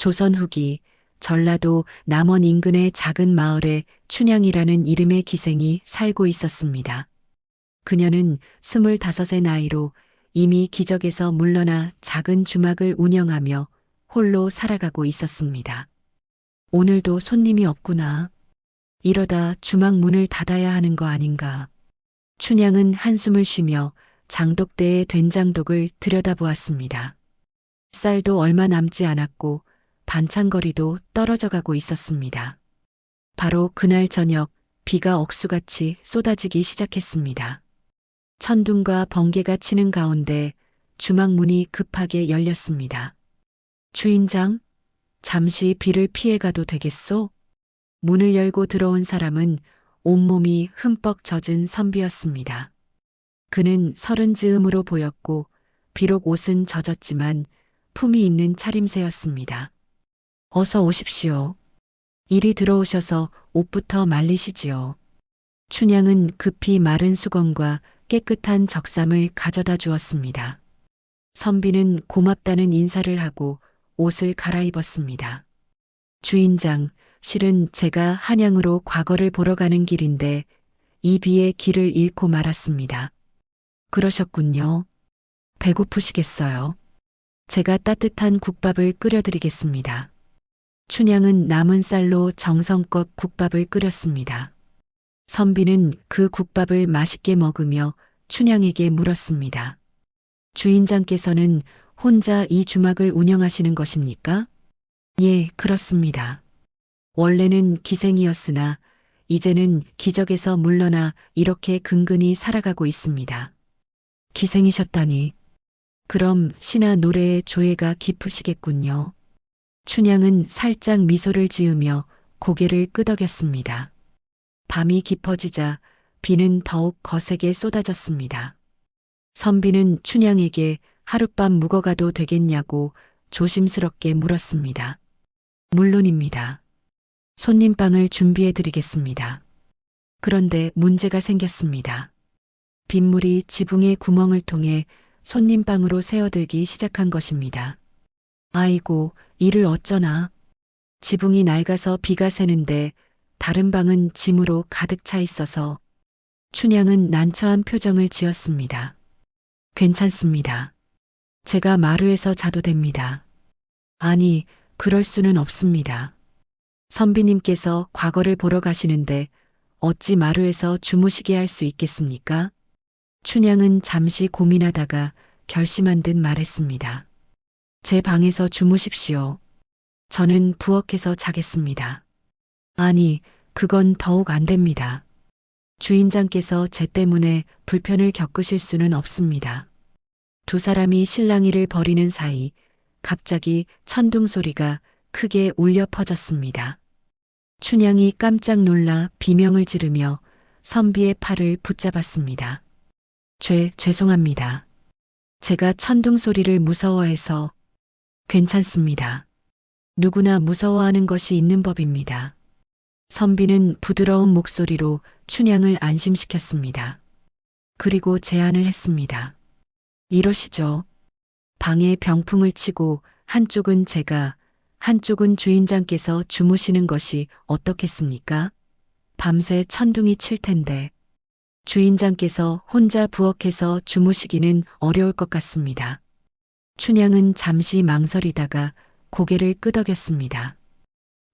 조선 후기 전라도 남원 인근의 작은 마을에 춘향이라는 이름의 기생이 살고 있었습니다. 그녀는 25의 나이로 이미 기적에서 물러나 작은 주막을 운영하며 홀로 살아가고 있었습니다. 오늘도 손님이 없구나. 이러다 주막 문을 닫아야 하는 거 아닌가. 춘향은 한숨을 쉬며 장독대의 된장독을 들여다보았습니다. 쌀도 얼마 남지 않았고 반찬거리도 떨어져 가고 있었습니다. 바로 그날 저녁 비가 억수같이 쏟아지기 시작했습니다. 천둥과 번개가 치는 가운데 주막 문이 급하게 열렸습니다. 주인장, 잠시 비를 피해가도 되겠소? 문을 열고 들어온 사람은 온몸이 흠뻑 젖은 선비였습니다. 그는 서른 즈음으로 보였고 비록 옷은 젖었지만 품이 있는 차림새였습니다. 어서 오십시오. 이리 들어오셔서 옷부터 말리시지요. 춘향은 급히 마른 수건과 깨끗한 적삼을 가져다 주었습니다. 선비는 고맙다는 인사를 하고 옷을 갈아입었습니다. 주인장, 실은 제가 한양으로 과거를 보러 가는 길인데 이 비에 길을 잃고 말았습니다. 그러셨군요. 배고프시겠어요. 제가 따뜻한 국밥을 끓여드리겠습니다. 춘향은 남은 쌀로 정성껏 국밥을 끓였습니다. 선비는 그 국밥을 맛있게 먹으며 춘향에게 물었습니다. 주인장께서는 혼자 이 주막을 운영하시는 것입니까? 예, 그렇습니다. 원래는 기생이었으나 이제는 기적에서 물러나 이렇게 근근히 살아가고 있습니다. 기생이셨다니. 그럼 시나 노래의 조예가 깊으시겠군요. 춘향은 살짝 미소를 지으며 고개를 끄덕였습니다. 밤이 깊어지자 비는 더욱 거세게 쏟아졌습니다. 선비는 춘향에게 하룻밤 묵어가도 되겠냐고 조심스럽게 물었습니다. 물론입니다. 손님방을 준비해 드리겠습니다. 그런데 문제가 생겼습니다. 빗물이 지붕의 구멍을 통해 손님방으로 새어들기 시작한 것입니다. 아이고, 이를 어쩌나. 지붕이 낡아서 비가 새는데 다른 방은 짐으로 가득 차 있어서 춘향은 난처한 표정을 지었습니다. 괜찮습니다. 제가 마루에서 자도 됩니다. 아니, 그럴 수는 없습니다. 선비님께서 과거를 보러 가시는데 어찌 마루에서 주무시게 할 수 있겠습니까? 춘향은 잠시 고민하다가 결심한 듯 말했습니다. 제 방에서 주무십시오. 저는 부엌에서 자겠습니다. 아니, 그건 더욱 안 됩니다. 주인장께서 제 때문에 불편을 겪으실 수는 없습니다. 두 사람이 실랑이를 벌이는 사이 갑자기 천둥 소리가 크게 울려 퍼졌습니다. 춘향이 깜짝 놀라 비명을 지르며 선비의 팔을 붙잡았습니다. 죄송합니다. 제가 천둥 소리를 무서워해서. 괜찮습니다. 누구나 무서워하는 것이 있는 법입니다. 선비는 부드러운 목소리로 춘향을 안심시켰습니다. 그리고 제안을 했습니다. 이러시죠. 방에 병풍을 치고 한쪽은 제가, 한쪽은 주인장께서 주무시는 것이 어떻겠습니까? 밤새 천둥이 칠 텐데 주인장께서 혼자 부엌에서 주무시기는 어려울 것 같습니다. 춘향은 잠시 망설이다가 고개를 끄덕였습니다.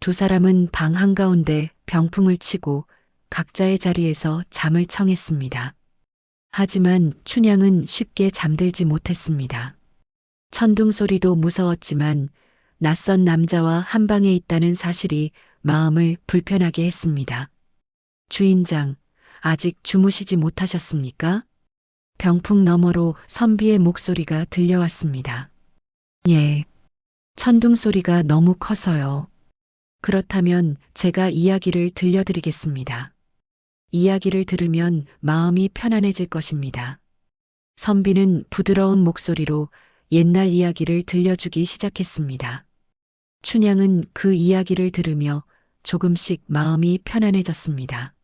두 사람은 방 한가운데 병풍을 치고 각자의 자리에서 잠을 청했습니다. 하지만 춘향은 쉽게 잠들지 못했습니다. 천둥 소리도 무서웠지만 낯선 남자와 한 방에 있다는 사실이 마음을 불편하게 했습니다. 주인장, 아직 주무시지 못하셨습니까? 병풍 너머로 선비의 목소리가 들려왔습니다. 예. 천둥 소리가 너무 커서요. 그렇다면 제가 이야기를 들려드리겠습니다. 이야기를 들으면 마음이 편안해질 것입니다. 선비는 부드러운 목소리로 옛날 이야기를 들려주기 시작했습니다. 춘향은 그 이야기를 들으며 조금씩 마음이 편안해졌습니다.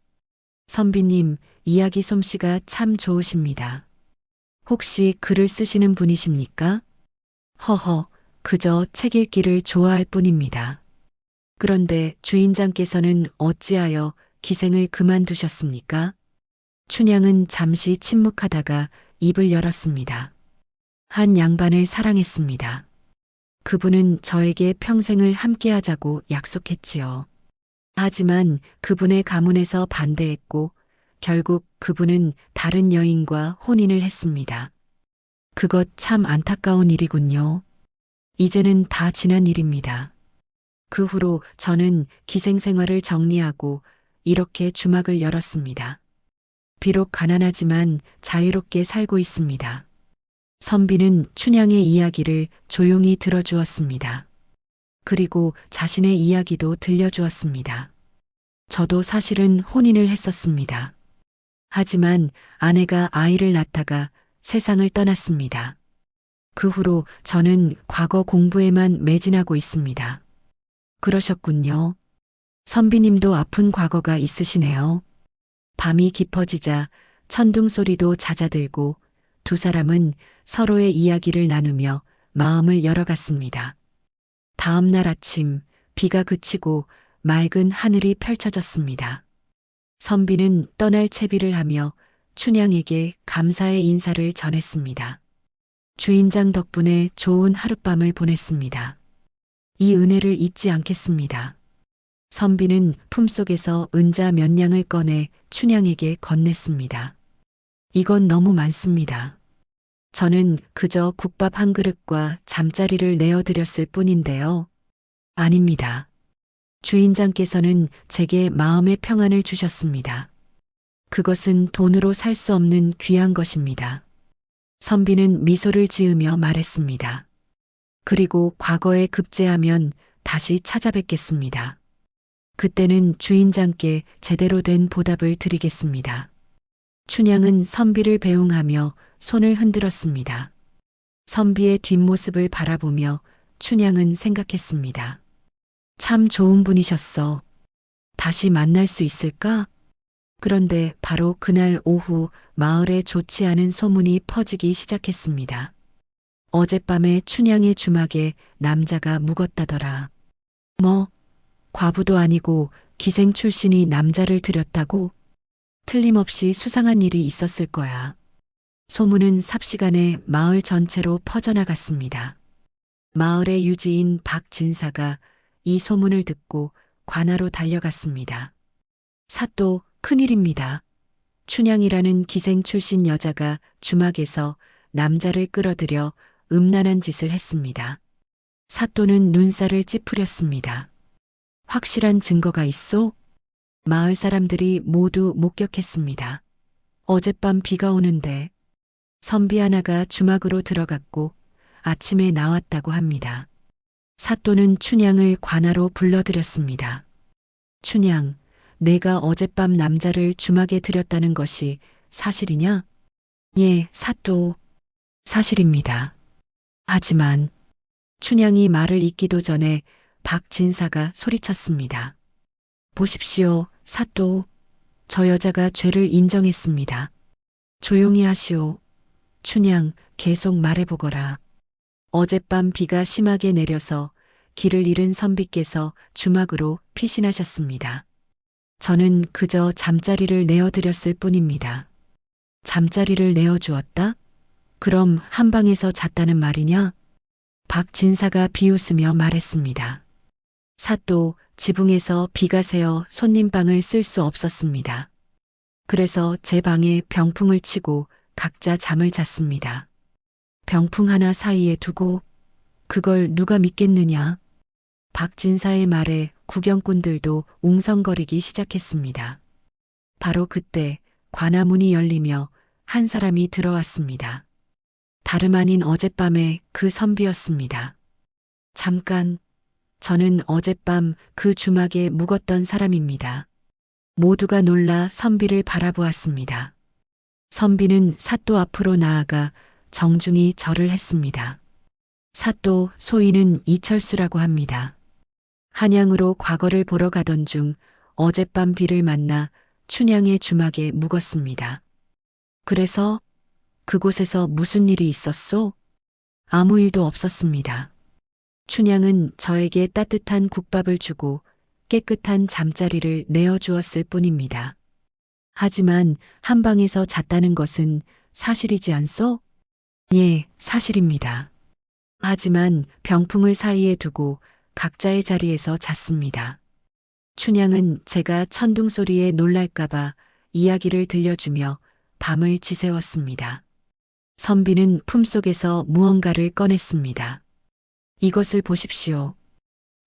선비님, 이야기 솜씨가 참 좋으십니다. 혹시 글을 쓰시는 분이십니까? 허허, 그저 책 읽기를 좋아할 뿐입니다. 그런데 주인장께서는 어찌하여 기생을 그만두셨습니까? 춘향은 잠시 침묵하다가 입을 열었습니다. 한 양반을 사랑했습니다. 그분은 저에게 평생을 함께하자고 약속했지요. 하지만 그분의 가문에서 반대했고 결국 그분은 다른 여인과 혼인을 했습니다. 그것 참 안타까운 일이군요. 이제는 다 지난 일입니다. 그 후로 저는 기생생활을 정리하고 이렇게 주막을 열었습니다. 비록 가난하지만 자유롭게 살고 있습니다. 선비는 춘향의 이야기를 조용히 들어주었습니다. 그리고 자신의 이야기도 들려주었습니다. 저도 사실은 혼인을 했었습니다. 하지만 아내가 아이를 낳다가 세상을 떠났습니다. 그 후로 저는 과거 공부에만 매진하고 있습니다. 그러셨군요. 선비님도 아픈 과거가 있으시네요. 밤이 깊어지자 천둥 소리도 잦아들고 두 사람은 서로의 이야기를 나누며 마음을 열어갔습니다. 다음 날 아침 비가 그치고 맑은 하늘이 펼쳐졌습니다. 선비는 떠날 채비를 하며 춘향에게 감사의 인사를 전했습니다. 주인장 덕분에 좋은 하룻밤을 보냈습니다. 이 은혜를 잊지 않겠습니다. 선비는 품속에서 은자 몇 냥을 꺼내 춘향에게 건넸습니다. 이건 너무 많습니다. 저는 그저 국밥 한 그릇과 잠자리를 내어드렸을 뿐인데요. 아닙니다. 주인장께서는 제게 마음의 평안을 주셨습니다. 그것은 돈으로 살 수 없는 귀한 것입니다. 선비는 미소를 지으며 말했습니다. 그리고 과거에 급제하면 다시 찾아뵙겠습니다. 그때는 주인장께 제대로 된 보답을 드리겠습니다. 춘향은 선비를 배웅하며 손을 흔들었습니다. 선비의 뒷모습을 바라보며 춘향은 생각했습니다. 참 좋은 분이셨어. 다시 만날 수 있을까? 그런데 바로 그날 오후 마을에 좋지 않은 소문이 퍼지기 시작했습니다. 어젯밤에 춘향의 주막에 남자가 묵었다더라. 뭐, 과부도 아니고 기생 출신이 남자를 들였다고? 틀림없이 수상한 일이 있었을 거야. 소문은 삽시간에 마을 전체로 퍼져나갔습니다. 마을의 유지인 박진사가 이 소문을 듣고 관하로 달려갔습니다. 사또, 큰일입니다. 춘향이라는 기생 출신 여자가 주막에서 남자를 끌어들여 음란한 짓을 했습니다. 사또는 눈살을 찌푸렸습니다. 확실한 증거가 있소? 마을 사람들이 모두 목격했습니다. 어젯밤 비가 오는데 선비 하나가 주막으로 들어갔고 아침에 나왔다고 합니다. 사또는 춘향을 관하로 불러들였습니다. 춘향, 내가 어젯밤 남자를 주막에 들였다는 것이 사실이냐? 예, 사또. 사실입니다. 하지만 춘향이 말을 잇기도 전에 박진사가 소리쳤습니다. 보십시오, 사또. 저 여자가 죄를 인정했습니다. 조용히 하시오. 춘향, 계속 말해보거라. 어젯밤 비가 심하게 내려서 길을 잃은 선비께서 주막으로 피신하셨습니다. 저는 그저 잠자리를 내어드렸을 뿐입니다. 잠자리를 내어주었다? 그럼 한방에서 잤다는 말이냐? 박진사가 비웃으며 말했습니다. 사또, 지붕에서 비가 새어 손님방을 쓸 수 없었습니다. 그래서 제 방에 병풍을 치고 각자 잠을 잤습니다. 병풍 하나 사이에 두고 그걸 누가 믿겠느냐? 박진사의 말에 구경꾼들도 웅성거리기 시작했습니다. 바로 그때 관아문이 열리며 한 사람이 들어왔습니다. 다름 아닌 어젯밤의 그 선비였습니다. 잠깐, 저는 어젯밤 그 주막에 묵었던 사람입니다. 모두가 놀라 선비를 바라보았습니다. 선비는 사또 앞으로 나아가 정중히 절을 했습니다. 사또, 소인은 이철수라고 합니다. 한양으로 과거를 보러 가던 중 어젯밤 비를 만나 춘향의 주막에 묵었습니다. 그래서 그곳에서 무슨 일이 있었소? 아무 일도 없었습니다. 춘향은 저에게 따뜻한 국밥을 주고 깨끗한 잠자리를 내어주었을 뿐입니다. 하지만 한방에서 잤다는 것은 사실이지 않소? 예, 사실입니다. 하지만 병풍을 사이에 두고 각자의 자리에서 잤습니다. 춘향은 제가 천둥 소리에 놀랄까봐 이야기를 들려주며 밤을 지새웠습니다. 선비는 품속에서 무언가를 꺼냈습니다. 이것을 보십시오.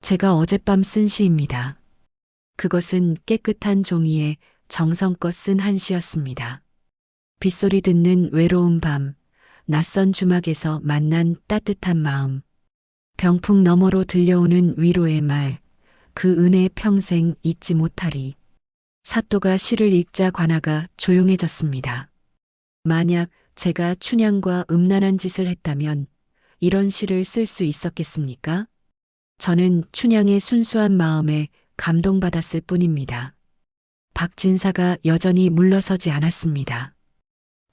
제가 어젯밤 쓴 시입니다. 그것은 깨끗한 종이에 정성껏 쓴 한 시였습니다. 빗소리 듣는 외로운 밤, 낯선 주막에서 만난 따뜻한 마음, 병풍 너머로 들려오는 위로의 말, 그 은혜 평생 잊지 못하리. 사또가 시를 읽자 관아가 조용해졌습니다. 만약 제가 춘향과 음란한 짓을 했다면 이런 시를 쓸 수 있었겠습니까? 저는 춘향의 순수한 마음에 감동받았을 뿐입니다. 박진사가 여전히 물러서지 않았습니다.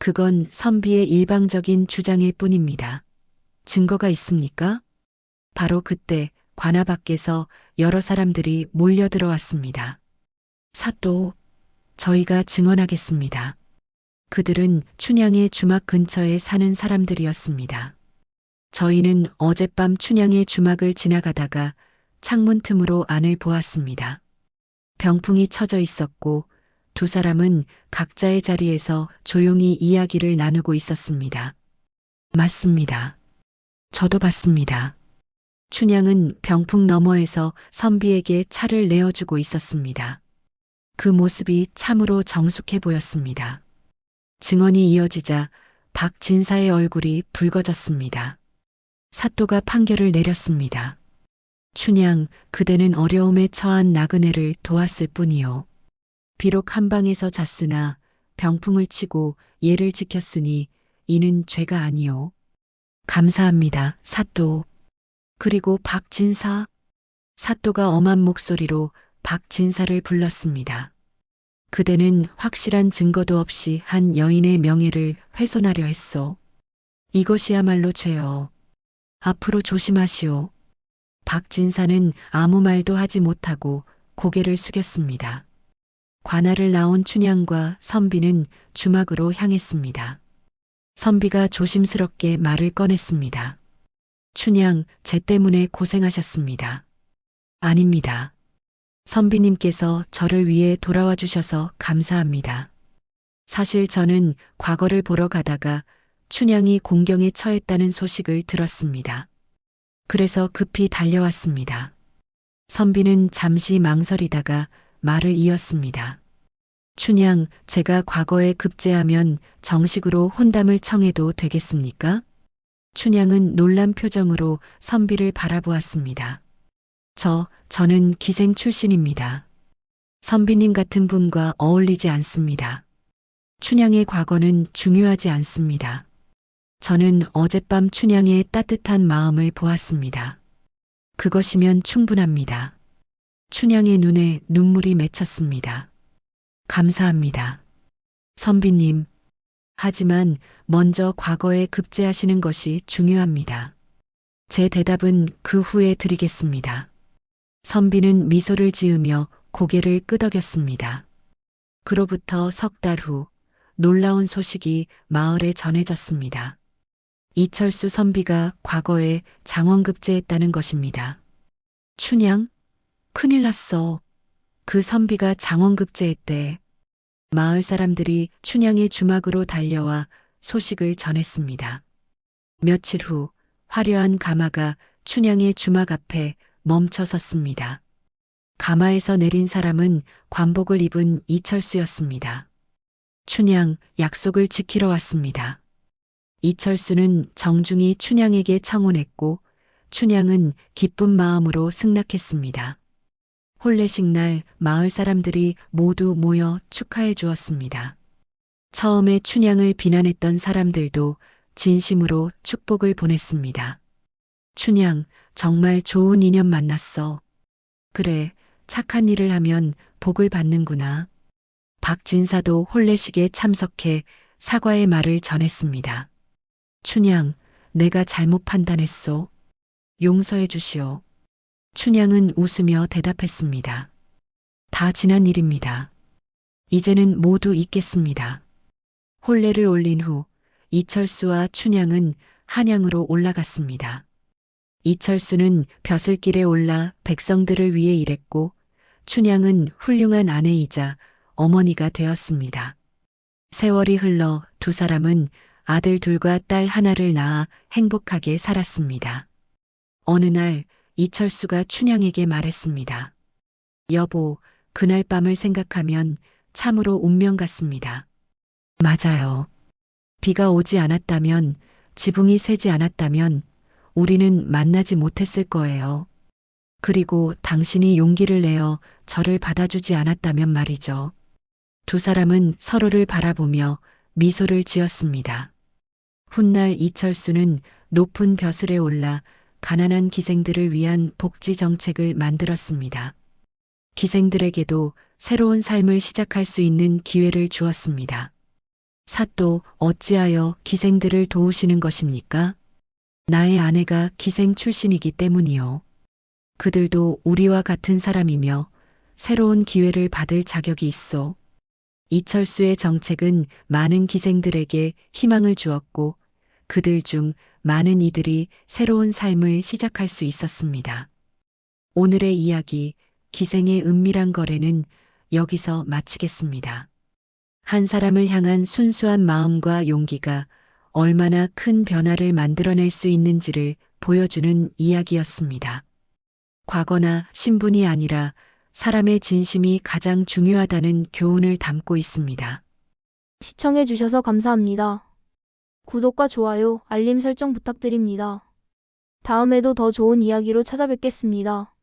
그건 선비의 일방적인 주장일 뿐입니다. 증거가 있습니까? 바로 그때 관아 밖에서 여러 사람들이 몰려들어왔습니다. 사또, 저희가 증언하겠습니다. 그들은 춘향의 주막 근처에 사는 사람들이었습니다. 저희는 어젯밤 춘향의 주막을 지나가다가 창문 틈으로 안을 보았습니다. 병풍이 쳐져 있었고 두 사람은 각자의 자리에서 조용히 이야기를 나누고 있었습니다. 맞습니다. 저도 봤습니다. 춘향은 병풍 너머에서 선비에게 차를 내어주고 있었습니다. 그 모습이 참으로 정숙해 보였습니다. 증언이 이어지자 박진사의 얼굴이 붉어졌습니다. 사또가 판결을 내렸습니다. 춘향, 그대는 어려움에 처한 나그네를 도왔을 뿐이요. 비록 한방에서 잤으나 병풍을 치고 예를 지켰으니 이는 죄가 아니요. 감사합니다, 사또. 그리고 박진사. 사또가 엄한 목소리로 박진사를 불렀습니다. 그대는 확실한 증거도 없이 한 여인의 명예를 훼손하려 했소. 이것이야말로 죄요. 앞으로 조심하시오. 박진사는 아무 말도 하지 못하고 고개를 숙였습니다. 관아를 나온 춘향과 선비는 주막으로 향했습니다. 선비가 조심스럽게 말을 꺼냈습니다. 춘향, 제 때문에 고생하셨습니다. 아닙니다. 선비님께서 저를 위해 돌아와 주셔서 감사합니다. 사실 저는 과거를 보러 가다가 춘향이 공경에 처했다는 소식을 들었습니다. 그래서 급히 달려왔습니다. 선비는 잠시 망설이다가 말을 이었습니다. 춘향, 제가 과거에 급제하면 정식으로 혼담을 청해도 되겠습니까? 춘향은 놀란 표정으로 선비를 바라보았습니다. 저는 기생 출신입니다. 선비님 같은 분과 어울리지 않습니다. 춘향의 과거는 중요하지 않습니다. 저는 어젯밤 춘향의 따뜻한 마음을 보았습니다. 그것이면 충분합니다. 춘향의 눈에 눈물이 맺혔습니다. 감사합니다. 선비님. 하지만 먼저 과거에 급제하시는 것이 중요합니다. 제 대답은 그 후에 드리겠습니다. 선비는 미소를 지으며 고개를 끄덕였습니다. 그로부터 석 달 후 놀라운 소식이 마을에 전해졌습니다. 이철수 선비가 과거에 장원급제했다는 것입니다. 춘향? 큰일 났어. 그 선비가 장원급제했대. 마을 사람들이 춘향의 주막으로 달려와 소식을 전했습니다. 며칠 후 화려한 가마가 춘향의 주막 앞에 멈춰 섰습니다. 가마에서 내린 사람은 관복을 입은 이철수였습니다. 춘향, 약속을 지키러 왔습니다. 이철수는 정중히 춘향에게 청혼했고 춘향은 기쁜 마음으로 승낙했습니다. 혼례식 날 마을 사람들이 모두 모여 축하해 주었습니다. 처음에 춘향을 비난했던 사람들도 진심으로 축복을 보냈습니다. 춘향, 정말 좋은 인연 만났어. 그래, 착한 일을 하면 복을 받는구나. 박진사도 혼례식에 참석해 사과의 말을 전했습니다. 춘향, 내가 잘못 판단했소. 용서해 주시오. 춘향은 웃으며 대답했습니다. 다 지난 일입니다. 이제는 모두 잊겠습니다. 혼례를 올린 후 이철수와 춘향은 한양으로 올라갔습니다. 이철수는 벼슬길에 올라 백성들을 위해 일했고 춘향은 훌륭한 아내이자 어머니가 되었습니다. 세월이 흘러 두 사람은 아들 둘과 딸 하나를 낳아 행복하게 살았습니다. 어느 날 이철수가 춘향에게 말했습니다. 여보, 그날 밤을 생각하면 참으로 운명 같습니다. 맞아요. 비가 오지 않았다면, 지붕이 새지 않았다면 우리는 만나지 못했을 거예요. 그리고 당신이 용기를 내어 저를 받아주지 않았다면 말이죠. 두 사람은 서로를 바라보며 미소를 지었습니다. 훗날 이철수는 높은 벼슬에 올라 가난한 기생들을 위한 복지 정책을 만들었습니다. 기생들에게도 새로운 삶을 시작할 수 있는 기회를 주었습니다. 사또 어찌하여 기생들을 도우시는 것입니까? 나의 아내가 기생 출신이기 때문이요. 그들도 우리와 같은 사람이며 새로운 기회를 받을 자격이 있어. 이철수의 정책은 많은 기생들에게 희망을 주었고 그들 중 많은 이들이 새로운 삶을 시작할 수 있었습니다. 오늘의 이야기 기생의 은밀한 거래는 여기서 마치겠습니다. 한 사람을 향한 순수한 마음과 용기가 얼마나 큰 변화를 만들어낼 수 있는지를 보여주는 이야기였습니다. 과거나 신분이 아니라 사람의 진심이 가장 중요하다는 교훈을 담고 있습니다. 시청해주셔서 감사합니다. 구독과 좋아요, 알림 설정 부탁드립니다. 다음에도 더 좋은 이야기로 찾아뵙겠습니다.